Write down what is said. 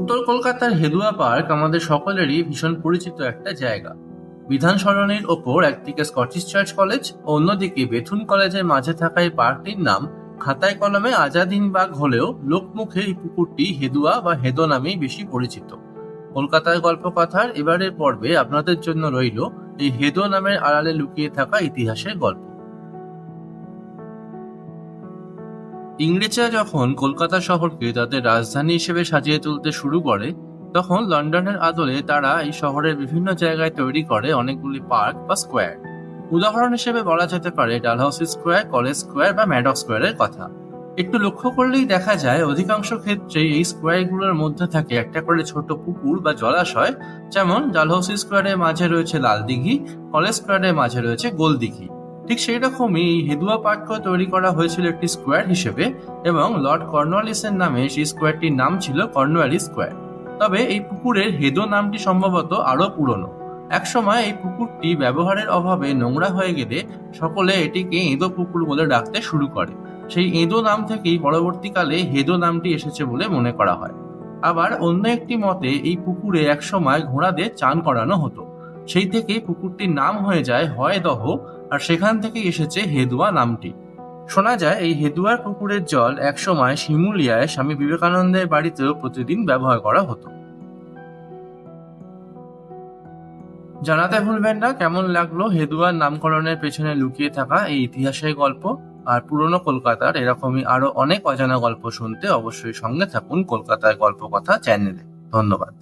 উত্তর কলকাতার হেদুয়া পার্ক আমাদের সকলেরই ভীষণ পরিচিত একটা জায়গা। বিধান সরণির ওপর একদিকে স্কটিশ চার্চ কলেজ ও অন্যদিকে বেথুন কলেজের মাঝে থাকা এই পার্কটির নাম খাতায় কলমে আজাদিনবাগ হলেও লোকমুখে এই পুকুরটি হেদুয়া বা হেদো নামেই বেশি পরিচিত। কলকাতার গল্পকথার এবারের পর্বে আপনাদের জন্য রইল এই হেদো নামের আড়ালে লুকিয়ে থাকা ইতিহাসের গল্প। ইংরেজরা যখন কলকাতা শহরকে তাদের রাজধানী হিসেবে সাজিয়ে তুলতে শুরু করে, তখন লন্ডনের আদলে তারা এই শহরের বিভিন্ন জায়গায় তৈরি করে অনেকগুলি পার্ক বা স্কোয়ার। উদাহরণ হিসেবে বলা যেতে পারে ডালহাউসি স্কোয়ার, কলেজ স্কোয়ার বা ম্যাডক স্কোয়ারের কথা। একটু লক্ষ্য করলেই দেখা যায় অধিকাংশ ক্ষেত্রে এই স্কোয়ারগুলোর মধ্যে থাকে একটা করে ছোট পুকুর বা জলাশয়। যেমন ডালহাউসি স্কোয়ারের মাঝে রয়েছে লাল দিঘি, কলেজ স্কোয়ারের মাঝে রয়েছে গোল দিঘি। ঠিক সেই রকমই এই হেদুয়া পার্কও তৈরি করা হয়েছিল একটি স্কোয়ার হিসেবে, এবং লর্ড কর্নওয়ালিসের নামে সেই স্কোয়ারটির নাম ছিল কর্নওয়ালিস স্কোয়ার। তবে এই পুকুরের হেদো নামটি সম্ভবত আরো পুরনো। একসময় এই পুকুরটি ব্যবহারের অভাবে নোংরা হয়ে গেলে সকলে এটিকে এঁদো পুকুর বলে ডাকতে শুরু করে। সেই এঁদো নাম থেকেই পরবর্তীকালে হেদো নামটি এসেছে বলে মনে করা হয়। আবার অন্য একটি মতে এই পুকুরে একসময় ঘোড়াদের চান করানো হতো। সেই থেকেই পুকুরটির নাম হয়ে যায় হয়দহ, আর সেখান থেকেই এসেছে হেদুয়া নামটি। শোনা যায় এই হেদুয়ার পুকুরের জল একসময় শিমুলিয়ায় স্বামী বিবেকানন্দের বাড়িতেও প্রতিদিন ব্যবহার করা হতো। জানাতে ভুলবেন না কেমন লাগলো হেদুয়ার নামকরণের পেছনে লুকিয়ে থাকা এই ইতিহাসের গল্প। আর পুরনো কলকাতার এরকমই আরো অনেক অজানা গল্প শুনতে অবশ্যই সঙ্গে থাকুন কলকাতার গল্প কথা চ্যানেলে। ধন্যবাদ।